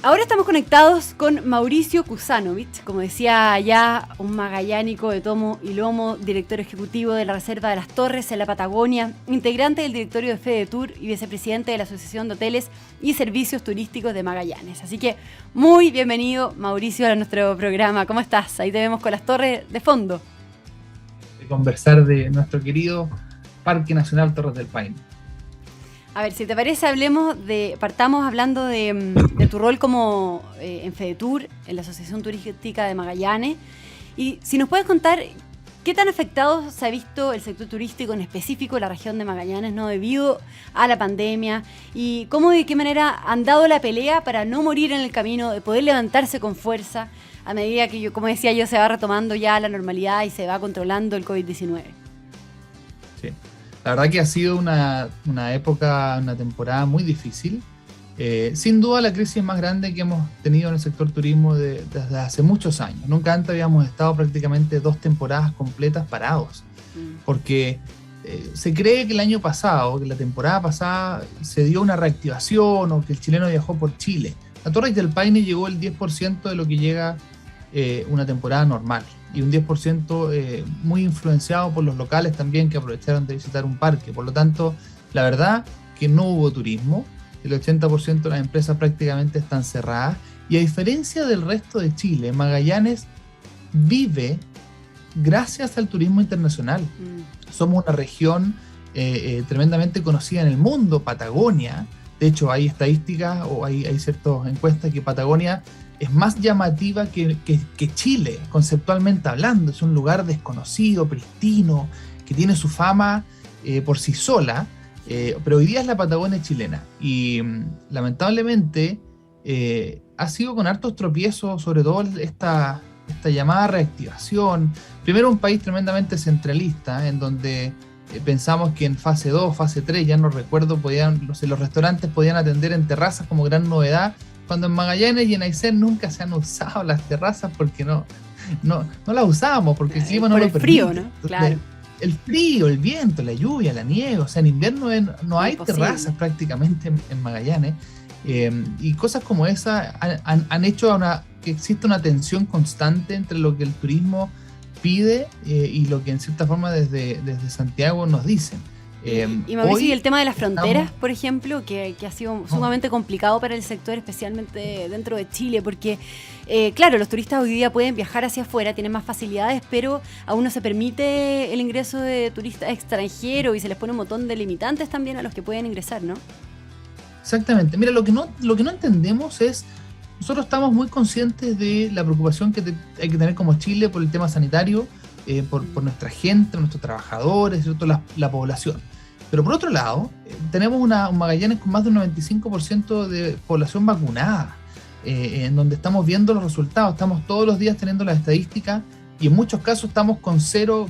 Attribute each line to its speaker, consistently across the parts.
Speaker 1: Ahora estamos conectados con Mauricio Kusanovic, como decía ya, un magallánico de tomo y lomo, director ejecutivo de la Reserva de las Torres en la Patagonia, integrante del directorio de FedeTour y vicepresidente de la Asociación de Hoteles y Servicios Turísticos de Magallanes. Así que muy bienvenido, Mauricio, a nuestro programa. ¿Cómo estás? Ahí te vemos con las torres de fondo.
Speaker 2: De conversar de nuestro querido Parque Nacional Torres del Paine.
Speaker 1: A ver, si te parece, partamos hablando de tu rol como en FedeTour, en la Asociación Turística de Magallanes. Y si nos puedes contar qué tan afectado se ha visto el sector turístico, en específico la región de Magallanes, ¿no?, debido a la pandemia, y cómo, de qué manera han dado la pelea para no morir en el camino, de poder levantarse con fuerza a medida que, como decía yo, se va retomando ya la normalidad y se va controlando el COVID-19.
Speaker 2: Sí. La verdad que ha sido una época, una temporada muy difícil. Sin duda la crisis más grande que hemos tenido en el sector turismo desde hace muchos años. Nunca antes habíamos estado prácticamente 2 temporadas completas parados. Porque se cree que el año pasado, que la temporada pasada, se dio una reactivación o que el chileno viajó por Chile. A Torres del Paine llegó el 10% de lo que llega una temporada normal. Y un 10% muy influenciado por los locales también, que aprovecharon de visitar un parque. Por lo tanto, la verdad que no hubo turismo, el 80% de las empresas prácticamente están cerradas, y a diferencia del resto de Chile, Magallanes vive gracias al turismo internacional. Somos una región tremendamente conocida en el mundo, Patagonia. De hecho, hay estadísticas o hay ciertas encuestas que Patagonia es más llamativa que Chile, conceptualmente hablando. Es un lugar desconocido, pristino, que tiene su fama por sí sola, pero hoy día es la Patagonia chilena. Y lamentablemente ha sido con hartos tropiezos, sobre todo esta llamada reactivación. Primero, un país tremendamente centralista, en donde pensamos que en fase 2, fase 3, ya no recuerdo, los restaurantes podían atender en terrazas como gran novedad, cuando en Magallanes y en Aysén nunca se han usado las terrazas porque no las usábamos, porque el clima no lo permite.
Speaker 1: Frío, ¿no? Claro.
Speaker 2: El frío, el viento, la lluvia, la nieve, o sea, en invierno no hay terrazas prácticamente en Magallanes, y cosas como esa han hecho que exista una tensión constante entre lo que el turismo pide y lo que en cierta forma desde Santiago nos dicen.
Speaker 1: Y Mauricio, y el tema de las fronteras, por ejemplo, que ha sido sumamente complicado para el sector, especialmente dentro de Chile, porque, claro, los turistas hoy día pueden viajar hacia afuera, tienen más facilidades, pero aún no se permite el ingreso de turistas extranjeros y se les pone un montón de limitantes también a los que pueden ingresar, ¿no?
Speaker 2: Exactamente. Mira, lo que no entendemos es, nosotros estamos muy conscientes de la preocupación que hay que tener como Chile por el tema sanitario, por nuestra gente, nuestros trabajadores, ¿cierto? La población. Pero por otro lado, tenemos un Magallanes con más de un 95% de población vacunada, en donde estamos viendo los resultados, estamos todos los días teniendo las estadísticas, y en muchos casos estamos con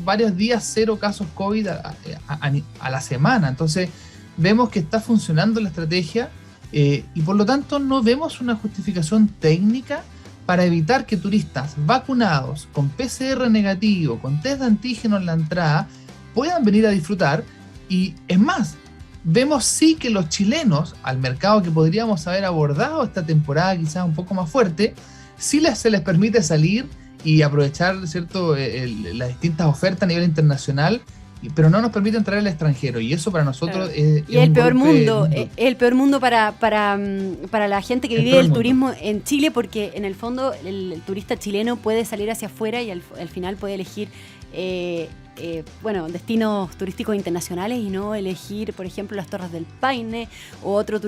Speaker 2: varios días cero casos COVID a la semana. Entonces vemos que está funcionando la estrategia, y por lo tanto no vemos una justificación técnica para evitar que turistas vacunados, con PCR negativo, con test de antígeno en la entrada, puedan venir a disfrutar. Y es más, vemos sí que los chilenos, al mercado que podríamos haber abordado esta temporada quizás un poco más fuerte, sí se les permite salir y aprovechar, ¿cierto?, las distintas ofertas a nivel internacional, pero no nos permite entrar al extranjero, y eso para nosotros es
Speaker 1: el peor mundo para la gente que vive el turismo en Chile, porque en el fondo el turista chileno puede salir hacia afuera y al final puede elegir destinos turísticos internacionales y no elegir, por ejemplo, las Torres del Paine o otro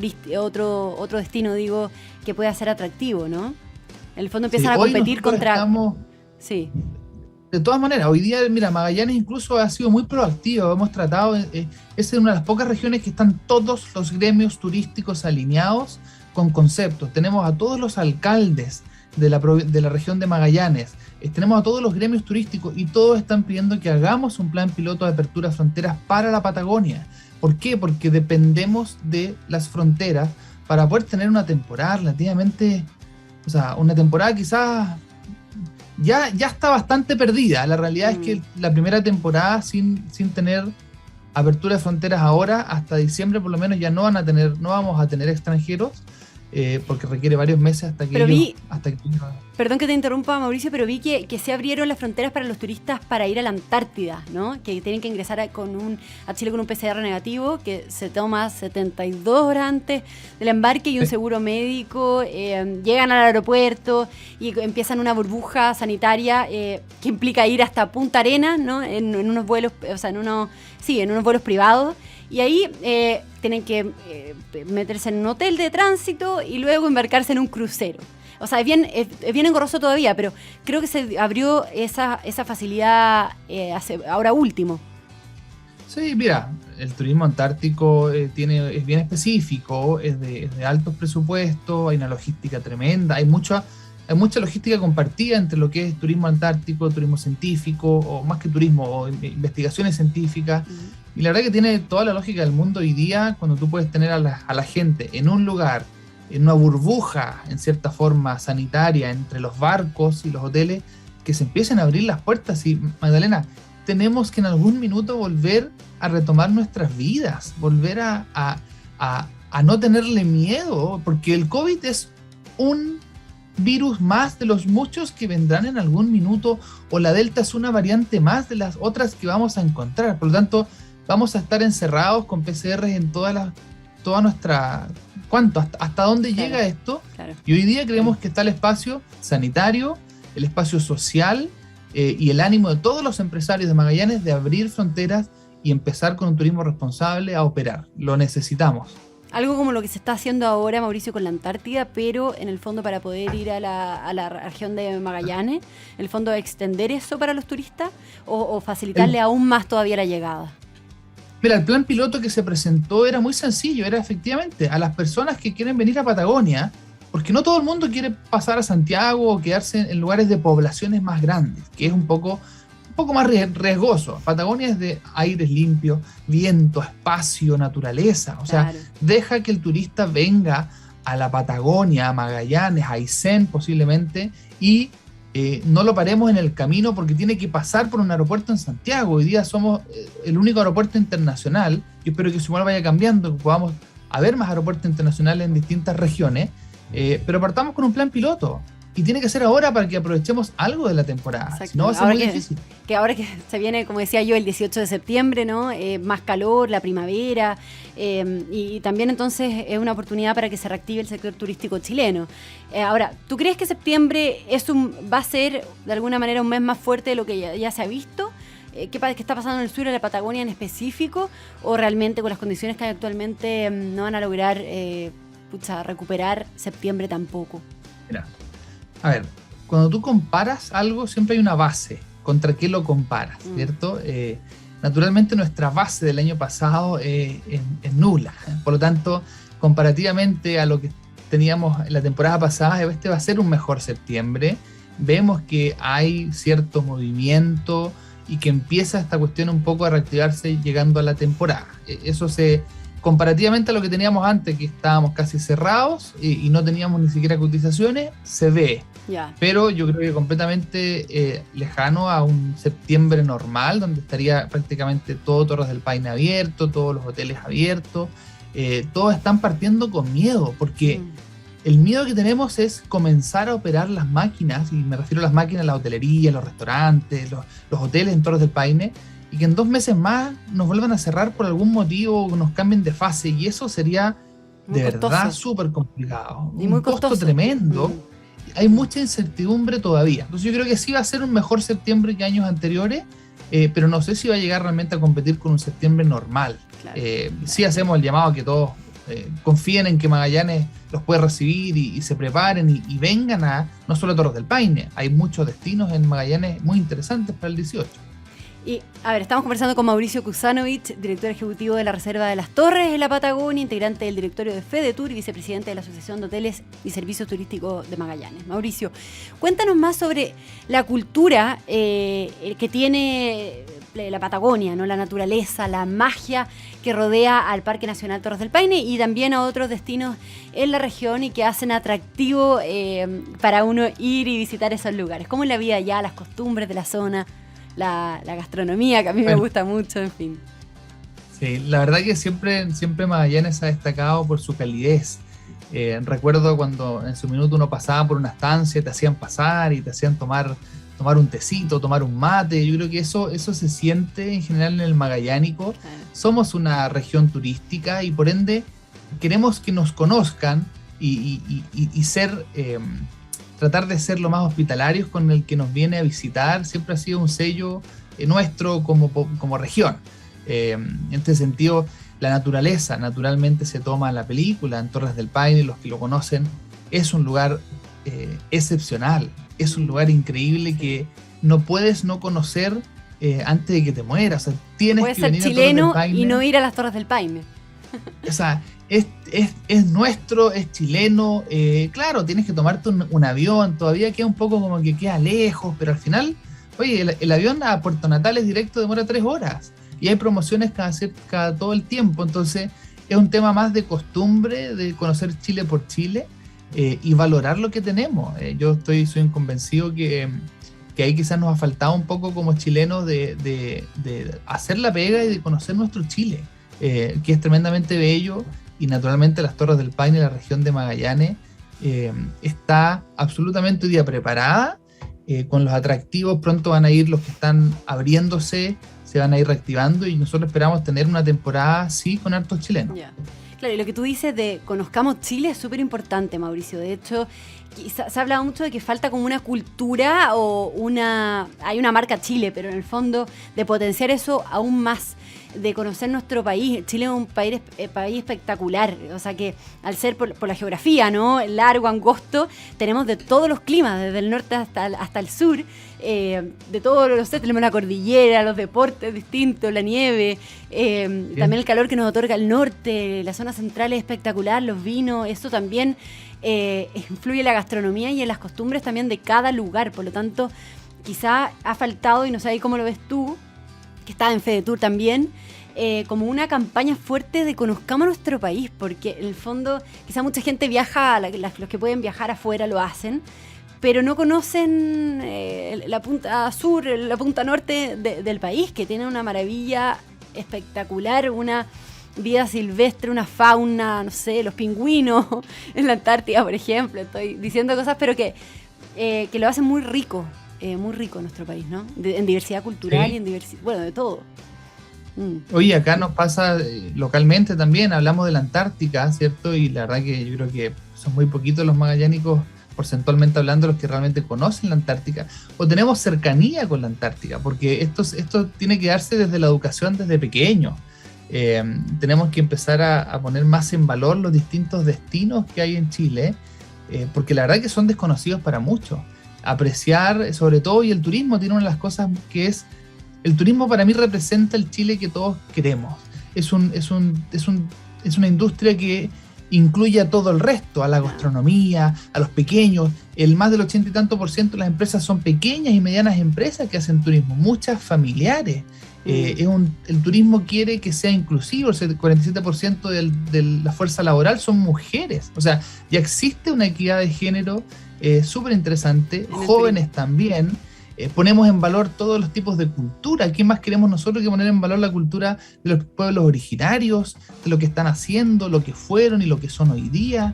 Speaker 1: destino, digo, que pueda ser atractivo, ¿no? En el fondo empiezan a competir contra... Sí.
Speaker 2: De todas maneras, hoy día, mira, Magallanes incluso ha sido muy proactivo. Hemos tratado, es una de las pocas regiones que están todos los gremios turísticos alineados con conceptos. Tenemos a todos los alcaldes de la región de Magallanes, tenemos a todos los gremios turísticos, y todos están pidiendo que hagamos un plan piloto de apertura de fronteras para la Patagonia. ¿Por qué? Porque dependemos de las fronteras para poder tener una temporada relativamente, o sea, una temporada quizás ya está bastante perdida. La realidad es que la primera temporada sin tener apertura de fronteras ahora, hasta diciembre por lo menos, ya no vamos a tener extranjeros. porque requiere varios meses hasta que
Speaker 1: Perdón que te interrumpa, Mauricio, pero vi que se abrieron las fronteras para los turistas para ir a la Antártida, ¿no? Que tienen que ingresar a Chile con un PCR negativo, que se toma 72 horas antes del embarque y un seguro médico. Llegan al aeropuerto y empiezan una burbuja sanitaria que implica ir hasta Punta Arenas, ¿no? En unos vuelos, en unos vuelos privados. Y ahí tienen que meterse en un hotel de tránsito y luego embarcarse en un crucero. O sea, es bien engorroso todavía, pero creo que se abrió esa facilidad ahora último.
Speaker 2: Sí, mira, el turismo antártico es bien específico, es de altos presupuestos, hay una logística tremenda, hay mucha logística compartida entre lo que es turismo antártico, turismo científico, o más que turismo, o investigaciones científicas. Y la verdad que tiene toda la lógica del mundo hoy día, cuando tú puedes tener a la gente en un lugar, en una burbuja, en cierta forma, sanitaria, entre los barcos y los hoteles, que se empiecen a abrir las puertas. Y, Magdalena, tenemos que en algún minuto volver a retomar nuestras vidas, volver a no tenerle miedo, porque el COVID es un virus más de los muchos que vendrán en algún minuto, o la Delta es una variante más de las otras que vamos a encontrar. Por lo tanto, vamos a estar encerrados con PCR en toda nuestra... ¿Cuánto? ¿Hasta dónde llega esto? Claro. Y hoy día creemos que está el espacio sanitario, el espacio social y el ánimo de todos los empresarios de Magallanes de abrir fronteras y empezar con un turismo responsable a operar. Lo necesitamos.
Speaker 1: Algo como lo que se está haciendo ahora, Mauricio, con la Antártida, pero en el fondo para poder ir a la región de Magallanes, en el fondo extender eso para los turistas o facilitarle aún más todavía la llegada.
Speaker 2: Mira, el plan piloto que se presentó era muy sencillo, era efectivamente a las personas que quieren venir a Patagonia, porque no todo el mundo quiere pasar a Santiago o quedarse en lugares de poblaciones más grandes, que es un poco más riesgoso. Patagonia es de aires limpios, viento, espacio, naturaleza. O sea, deja que el turista venga a la Patagonia, a Magallanes, a Aysén posiblemente, y no lo paremos en el camino porque tiene que pasar por un aeropuerto en Santiago. Hoy día somos el único aeropuerto internacional. Yo espero que eso igual vaya cambiando, que podamos haber más aeropuertos internacionales en distintas regiones, pero partamos con un plan piloto. Y tiene que ser ahora para que aprovechemos algo de la temporada.
Speaker 1: Exacto.
Speaker 2: Si no, va a ser muy difícil.
Speaker 1: Que ahora que se viene, como decía yo, el 18 de septiembre, ¿no? Más calor, la primavera. Y también entonces es una oportunidad para que se reactive el sector turístico chileno. Ahora, ¿tú crees que septiembre va a ser de alguna manera un mes más fuerte de lo que ya se ha visto? ¿Qué está pasando en el sur, en la Patagonia en específico? ¿O realmente con las condiciones que hay actualmente no van a lograr recuperar septiembre tampoco?
Speaker 2: Mira. A ver, cuando tú comparas algo, siempre hay una base. ¿Contra qué lo comparas? ¿Cierto? Naturalmente nuestra base del año pasado es nula. Por lo tanto, comparativamente a lo que teníamos la temporada pasada, este va a ser un mejor septiembre. Vemos que hay cierto movimiento y que empieza esta cuestión un poco a reactivarse llegando a la temporada. Eso comparativamente a lo que teníamos antes, que estábamos casi cerrados y no teníamos ni siquiera cotizaciones, se ve. Pero yo creo que completamente lejano a un septiembre normal, donde estaría prácticamente todo Torres del Paine abierto, todos los hoteles abiertos. Todos están partiendo con miedo, porque el miedo que tenemos es comenzar a operar las máquinas, y me refiero a las máquinas, la hotelería, los restaurantes, los hoteles en Torres del Paine, y que en 2 meses más nos vuelvan a cerrar por algún motivo, nos cambien de fase, y eso sería muy de costoso. Verdad súper complicado, y un costo tremendo. Hay mucha incertidumbre todavía. Entonces yo creo que sí va a ser un mejor septiembre que años anteriores, pero no sé si va a llegar realmente a competir con un septiembre normal. Claro. Sí hacemos el llamado a que todos confíen en que Magallanes los puede recibir y se preparen y vengan no solo a Torres del Paine, hay muchos destinos en Magallanes muy interesantes para el 18.
Speaker 1: Y, a ver, estamos conversando con Mauricio Kusanovich, director ejecutivo de la Reserva de las Torres en la Patagonia, integrante del directorio de FedeTour y vicepresidente de la Asociación de Hoteles y Servicios Turísticos de Magallanes. Mauricio, cuéntanos más sobre la cultura que tiene la Patagonia, ¿no? La naturaleza, la magia que rodea al Parque Nacional Torres del Paine y también a otros destinos en la región y que hacen atractivo para uno ir y visitar esos lugares. ¿Cómo es la vida allá, las costumbres de la zona? La gastronomía, que a mí me gusta mucho, en fin. Sí,
Speaker 2: la verdad que siempre Magallanes ha destacado por su calidez. Recuerdo cuando en su minuto uno pasaba por una estancia, te hacían pasar y te hacían tomar un tecito, tomar un mate. Yo creo que eso se siente en general en el Magallánico. Somos una región turística y por ende queremos que nos conozcan y ser, tratar de ser lo más hospitalarios con el que nos viene a visitar. Siempre ha sido un sello nuestro como región. En este sentido, la naturaleza naturalmente se toma en la película, en Torres del Paine, los que lo conocen, es un lugar excepcional, es un lugar increíble que no puedes no conocer antes de que te mueras. O sea, tienes que venir a Torres del Paine.
Speaker 1: Puedes ser chileno y no ir a las Torres del Paine.
Speaker 2: O sea, es nuestro, es chileno. Claro, tienes que tomarte un avión, todavía queda un poco como que queda lejos, pero al final, oye, el avión a Puerto Natales directo demora 3 horas. Y hay promociones cada todo el tiempo, entonces es un tema más de costumbre, de conocer Chile por Chile y valorar lo que tenemos. Yo soy un convencido que ahí quizás nos ha faltado un poco como chilenos de hacer la pega y de conocer nuestro Chile, que es tremendamente bello, y naturalmente las Torres del Paine, la región de Magallanes, está absolutamente hoy día preparada, con los atractivos. Pronto van a ir los que están abriéndose, se van a ir reactivando y nosotros esperamos tener una temporada así con hartos chilenos.
Speaker 1: Yeah. Claro, y lo que tú dices de conozcamos Chile es súper importante, Mauricio. De hecho, se ha hablado mucho de que falta como una cultura hay una marca Chile, pero en el fondo de potenciar eso aún más, de conocer nuestro país. Chile es un país espectacular, o sea que al ser por la geografía, ¿no?, largo, angosto, tenemos de todos los climas, desde el norte hasta el sur, de todos los, tenemos la cordillera, los deportes distintos, la nieve, también el calor que nos otorga el norte, la zona central es espectacular, los vinos, eso también influye en la gastronomía y en las costumbres también de cada lugar. Por lo tanto, quizá ha faltado, y no sé ahí cómo lo ves tú, que estaba en FedeTour también, como una campaña fuerte de conozcamos nuestro país, porque en el fondo quizá mucha gente viaja, los que pueden viajar afuera lo hacen, pero no conocen la punta sur, la punta norte del país, que tiene una maravilla espectacular, una vida silvestre, una fauna, no sé, los pingüinos en la Antártida, por ejemplo. Estoy diciendo cosas, pero que lo hacen muy rico nuestro país, ¿no? En diversidad cultural, sí. Y en diversidad, bueno, de todo.
Speaker 2: Oye, acá nos pasa localmente también, hablamos de la Antártica, ¿cierto? Y la verdad que yo creo que son muy poquitos los magallánicos, porcentualmente hablando, los que realmente conocen la Antártica, o tenemos cercanía con la Antártica, porque esto tiene que darse desde la educación desde pequeño. Tenemos que empezar a poner más en valor los distintos destinos que hay en Chile, porque la verdad que son desconocidos para muchos. Apreciar, sobre todo, y el turismo tiene una de las cosas que es, el turismo para mí representa el Chile que todos queremos. Es una industria que incluye a todo el resto, a la gastronomía, a los pequeños. El más del 80 y tanto % de las empresas son pequeñas y medianas empresas que hacen turismo, muchas familiares. El turismo quiere que sea inclusivo, el 47% de la fuerza laboral son mujeres. O sea, ya existe una equidad de género súper interesante, jóvenes también. Ponemos en valor todos los tipos de cultura. ¿Qué más queremos nosotros que poner en valor la cultura de los pueblos originarios, de lo que están haciendo, lo que fueron y lo que son hoy día?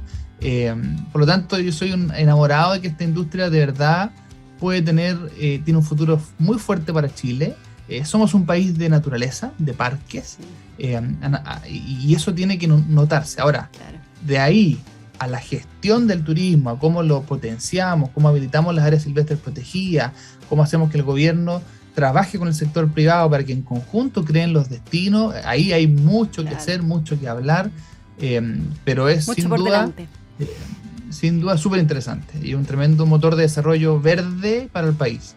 Speaker 2: Por lo tanto, yo soy un enamorado de que esta industria de verdad tiene un futuro muy fuerte para Chile. Somos un país de naturaleza, de parques, y eso tiene que notarse. Ahora, claro, de ahí a la gestión del turismo, a cómo lo potenciamos, cómo habilitamos las áreas silvestres protegidas, cómo hacemos que el gobierno trabaje con el sector privado para que en conjunto creen los destinos, ahí hay mucho que hacer, mucho que hablar, pero es sin duda súper interesante y un tremendo motor de desarrollo verde para el país.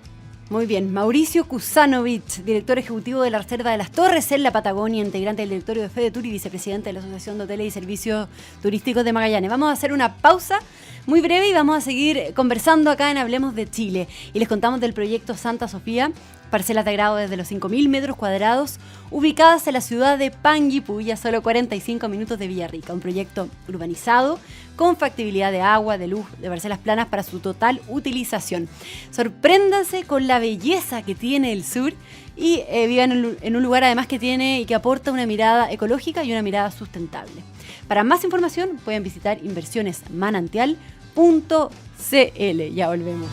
Speaker 1: Muy bien, Mauricio Kusanovich, director ejecutivo de la Reserva de las Torres en la Patagonia, integrante del directorio de FedeTour y vicepresidente de la Asociación de Hoteles y Servicios Turísticos de Magallanes. Vamos a hacer una pausa muy breve y vamos a seguir conversando acá en Hablemos de Chile. Y les contamos del proyecto Santa Sofía, parcelas de agrado desde los 5.000 metros cuadrados, ubicadas en la ciudad de Panguipulli, a solo 45 minutos de Villarrica. Un proyecto urbanizado, con factibilidad de agua, de luz, de parcelas planas para su total utilización. Sorpréndanse con la belleza que tiene el sur y vivan en un lugar además que tiene y que aporta una mirada ecológica y una mirada sustentable. Para más información pueden visitar inversionesmanantial.cl. Ya volvemos.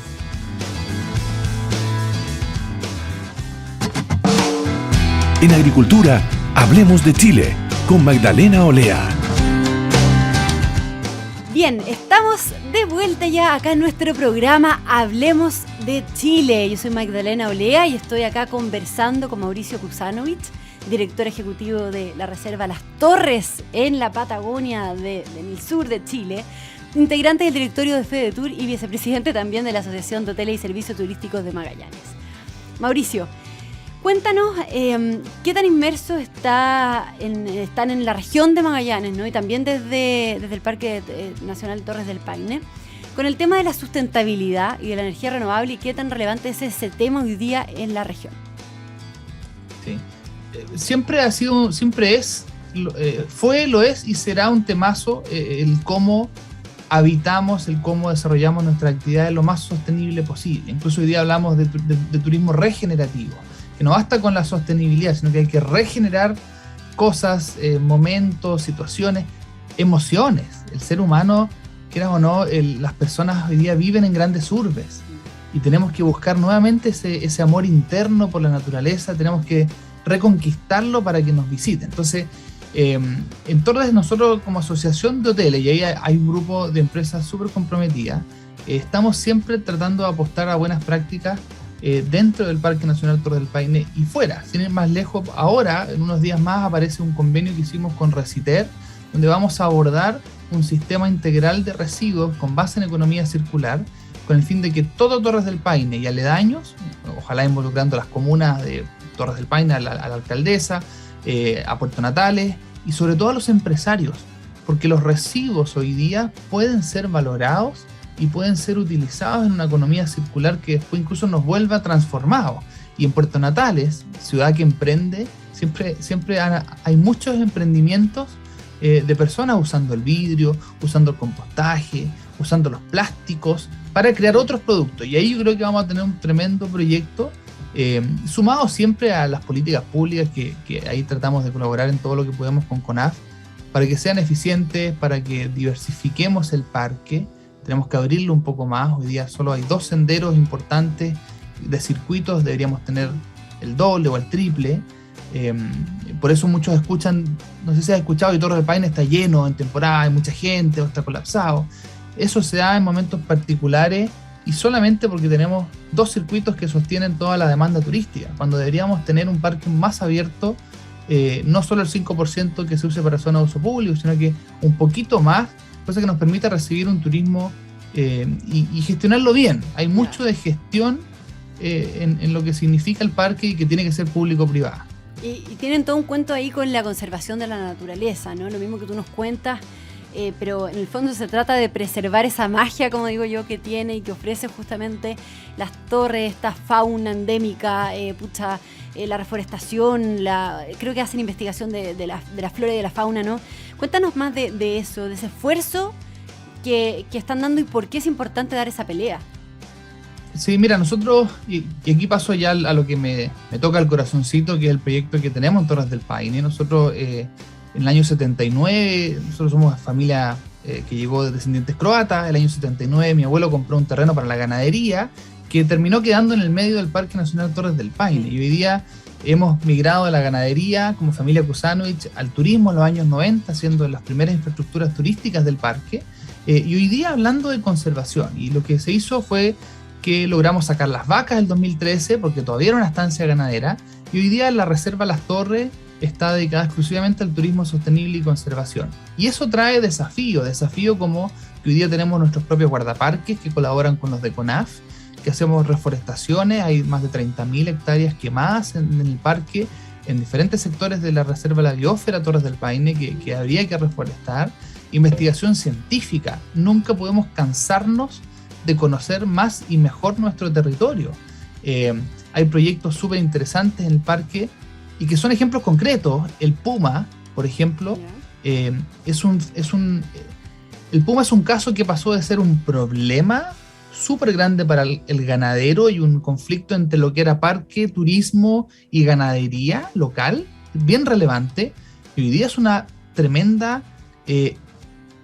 Speaker 3: En Agricultura, hablemos de Chile, con Magdalena Olea.
Speaker 1: Bien, estamos de vuelta ya acá en nuestro programa Hablemos de Chile. Yo soy Magdalena Olea y estoy acá conversando con Mauricio Kusanovich, director ejecutivo de la Reserva Las Torres en la Patagonia del sur de Chile, integrante del directorio de FEDETUR y vicepresidente también de la Asociación de Hoteles y Servicios Turísticos de Magallanes. Mauricio, cuéntanos qué tan inmersos están en la región de Magallanes, ¿no? Y también desde el Parque Nacional Torres del Paine, con el tema de la sustentabilidad y de la energía renovable, y qué tan relevante es ese tema hoy día en la región.
Speaker 2: Sí. Siempre fue, lo es y será un temazo el cómo habitamos, el cómo desarrollamos nuestra actividad lo más sostenible posible. Incluso hoy día hablamos de turismo regenerativo, que no basta con la sostenibilidad, sino que hay que regenerar cosas, momentos, situaciones, emociones. El ser humano, quieras o no, las personas hoy día viven en grandes urbes y tenemos que buscar nuevamente ese amor interno por la naturaleza, tenemos que reconquistarlo para que nos visite. Entonces, en Torres, nosotros como asociación de hoteles, y ahí hay un grupo de empresas súper comprometidas, estamos siempre tratando de apostar a buenas prácticas dentro del Parque Nacional Torres del Paine y fuera. Sin ir más lejos, ahora, en unos días más, aparece un convenio que hicimos con Reciter, donde vamos a abordar un sistema integral de residuos con base en economía circular, con el fin de que todo Torres del Paine y aledaños, ojalá involucrando a las comunas de Torres del Paine, a la alcaldesa, a Puerto Natales y sobre todo a los empresarios, porque los residuos hoy día pueden ser valorados y pueden ser utilizados en una economía circular que después incluso nos vuelva transformados. Y en Puerto Natales, ciudad que emprende, siempre hay muchos emprendimientos de personas usando el vidrio, usando el compostaje, usando los plásticos para crear otros productos. Y ahí yo creo que vamos a tener un tremendo proyecto sumado siempre a las políticas públicas que ahí tratamos de colaborar en todo lo que podemos con CONAF para que sean eficientes, para que diversifiquemos el parque. Tenemos que abrirlo un poco más. Hoy día solo hay 2 senderos importantes de circuitos, deberíamos tener el doble o el triple. Por eso muchos escuchan, no sé si has escuchado que Torres del Paine está lleno en temporada, hay mucha gente o está colapsado. Eso se da en momentos particulares y solamente porque tenemos 2 circuitos que sostienen toda la demanda turística, cuando deberíamos tener un parque más abierto, no solo el 5% que se use para zona de uso público, sino que un poquito más, cosa que nos permita recibir un turismo y gestionarlo bien. Hay mucho de gestión en lo que significa el parque y que tiene que ser público-privada.
Speaker 1: Y tienen todo un cuento ahí con la conservación de la naturaleza, ¿no? Lo mismo que tú nos cuentas, pero en el fondo se trata de preservar esa magia, como digo yo, que tiene y que ofrece justamente las torres, esta fauna endémica, la reforestación, creo que hacen investigación de la flora y de la fauna, ¿no? Cuéntanos más de eso, de ese esfuerzo que están dando y por qué es importante dar esa pelea.
Speaker 2: Sí, mira, nosotros, y aquí paso ya a lo que me toca el corazoncito, que es el proyecto que tenemos en Torres del Paine. Nosotros, en el año 79, nosotros somos familia que llegó de descendientes croatas. El año 79 mi abuelo compró un terreno para la ganadería que terminó quedando en el medio del Parque Nacional Torres del Paine. Y hoy día hemos migrado de la ganadería como familia Kusanovich al turismo en los años 90, siendo las primeras infraestructuras turísticas del parque. Y hoy día hablando de conservación, y lo que se hizo fue que logramos sacar las vacas del 2013, porque todavía era una estancia ganadera, y hoy día la Reserva Las Torres está dedicada exclusivamente al turismo sostenible y conservación. Y eso trae desafío como que hoy día tenemos nuestros propios guardaparques que colaboran con los de CONAF, que hacemos reforestaciones, hay más de 30.000 hectáreas quemadas en el parque, en diferentes sectores de la Reserva La Biosfera Torres del Paine, que habría que reforestar. Investigación científica, nunca podemos cansarnos de conocer más y mejor nuestro territorio. Hay proyectos súper interesantes en el parque y que son ejemplos concretos. El puma, por ejemplo, el puma es un caso que pasó de ser un problema súper grande para el ganadero y un conflicto entre lo que era parque, turismo y ganadería local, bien relevante, y hoy día es una tremenda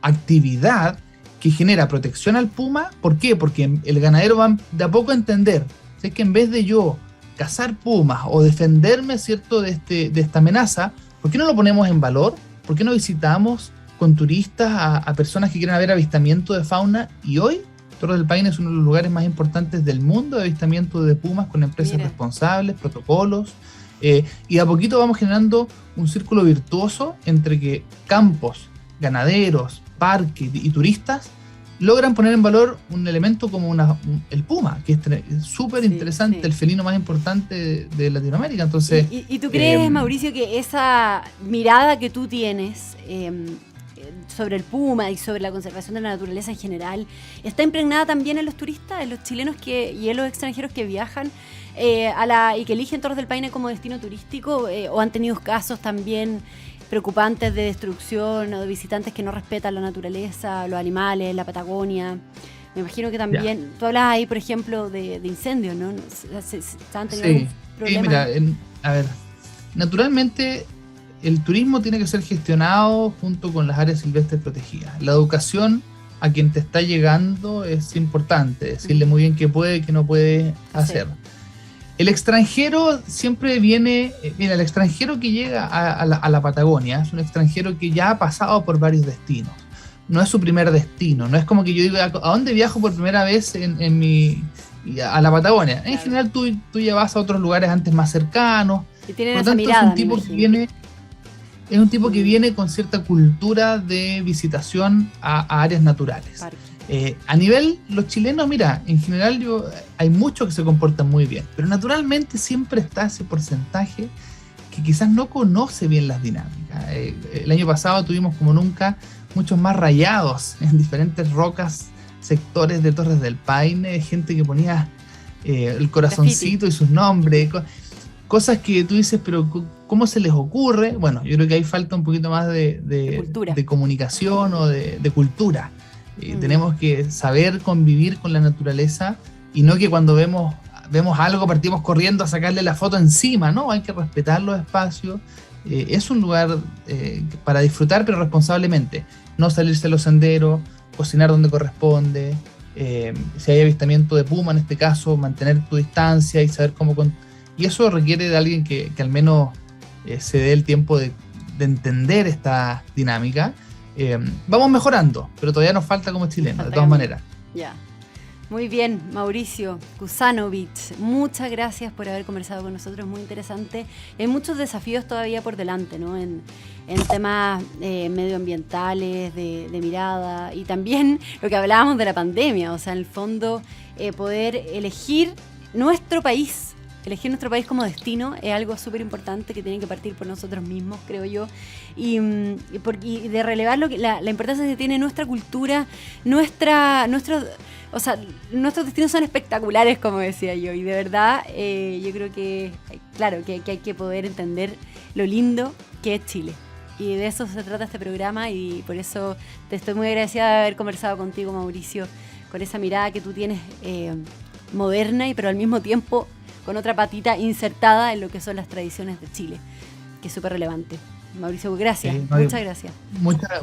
Speaker 2: actividad que genera protección al puma. ¿Por qué? Porque el ganadero va de a poco a entender, ¿sí?, que en vez de yo cazar pumas o defenderme, ¿cierto?, de esta amenaza, ¿por qué no lo ponemos en valor? ¿Por qué no visitamos con turistas a personas que quieren ver avistamiento de fauna? Y hoy Torres del Paine es uno de los lugares más importantes del mundo de avistamiento de pumas, con empresas responsables, protocolos, y a poquito vamos generando un círculo virtuoso entre que campos, ganaderos, parques y turistas logran poner en valor un elemento como el puma, que es súper interesante, el felino más importante de Latinoamérica. Entonces,
Speaker 1: ¿Y tú crees, Mauricio, que esa mirada que tú tienes sobre el puma y sobre la conservación de la naturaleza en general está impregnada también en los turistas, en los chilenos y en los extranjeros que viajan y que eligen Torres del Paine como destino turístico, o han tenido casos también preocupantes de destrucción o de visitantes que no respetan la naturaleza, los animales, la Patagonia? Me imagino que también, tú hablas ahí, por ejemplo, de incendios, ¿no? ¿Han tenido algún problema?
Speaker 2: Sí, mira, a ver, naturalmente el turismo tiene que ser gestionado junto con las áreas silvestres protegidas. La educación a quien te está llegando es importante, decirle muy bien qué puede y qué no puede hacer. El extranjero siempre viene, el extranjero que llega a la Patagonia es un extranjero que ya ha pasado por varios destinos. No es su primer destino, no es como que yo digo, ¿a dónde viajo por primera vez a la Patagonia? En general tú ya vas a otros lugares antes más cercanos.
Speaker 1: Y tienen
Speaker 2: por lo tanto,
Speaker 1: mirada,
Speaker 2: es un tipo que viene con cierta cultura de visitación a áreas naturales. A nivel, los chilenos, mira, en general hay muchos que se comportan muy bien, pero naturalmente siempre está ese porcentaje que quizás no conoce bien las dinámicas. El año pasado tuvimos como nunca muchos más rayados en diferentes rocas, sectores de Torres del Paine, gente que ponía el corazoncito y sus nombres, cosas que tú dices, pero ¿cómo se les ocurre? Bueno, yo creo que ahí falta un poquito más de comunicación o de cultura. Tenemos que saber convivir con la naturaleza, y no que cuando vemos algo partimos corriendo a sacarle la foto encima, ¿no? Hay que respetar los espacios. Es un lugar para disfrutar, pero responsablemente. No salirse a los senderos, cocinar donde corresponde. Si hay avistamiento de puma, en este caso, mantener tu distancia y saber cómo... Y eso requiere de alguien que al menos se dé el tiempo de entender esta dinámica. Vamos mejorando, pero todavía nos falta como chilenos, de todas maneras.
Speaker 1: Ya. Muy bien, Mauricio Kusanovich, muchas gracias por haber conversado con nosotros, muy interesante. Hay muchos desafíos todavía por delante, ¿no? En temas medioambientales, de mirada, y también lo que hablábamos de la pandemia, o sea, en el fondo poder elegir nuestro país como destino es algo súper importante que tiene que partir por nosotros mismos, creo yo, y de relevar la importancia que tiene nuestra cultura, nuestros destinos son espectaculares, como decía yo, y de verdad yo creo que, claro, que hay que poder entender lo lindo que es Chile. Y de eso se trata este programa, y por eso te estoy muy agradecida de haber conversado contigo, Mauricio, con esa mirada que tú tienes moderna, pero al mismo tiempo con otra patita insertada en lo que son las tradiciones de Chile, que es súper relevante. Mauricio, gracias, muchas gracias.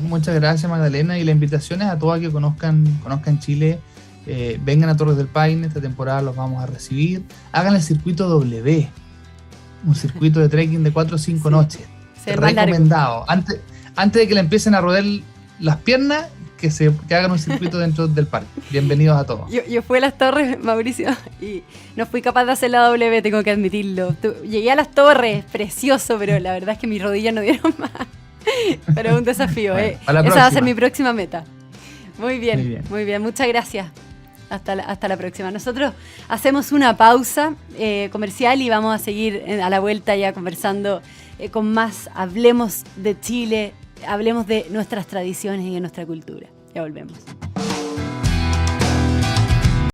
Speaker 2: Muchas gracias, Magdalena, y la invitación es a todos a que conozcan Chile, vengan a Torres del Paine, esta temporada los vamos a recibir, hagan el circuito W, un circuito de trekking de 4 o 5 noches, recomendado, antes de que le empiecen a rodear las piernas, que hagan un circuito dentro del parque. Bienvenidos a todos.
Speaker 1: Yo fui a las torres, Mauricio, y no fui capaz de hacer la W, tengo que admitirlo. Llegué a las torres, precioso, pero la verdad es que mis rodillas no dieron más. Pero es un desafío,
Speaker 2: bueno,
Speaker 1: esa va a ser mi próxima meta. Muy bien. Muchas gracias. Hasta la próxima. Nosotros hacemos una pausa comercial y vamos a seguir a la vuelta ya conversando con más. Hablemos de Chile, hablemos de nuestras tradiciones y de nuestra cultura. Ya volvemos.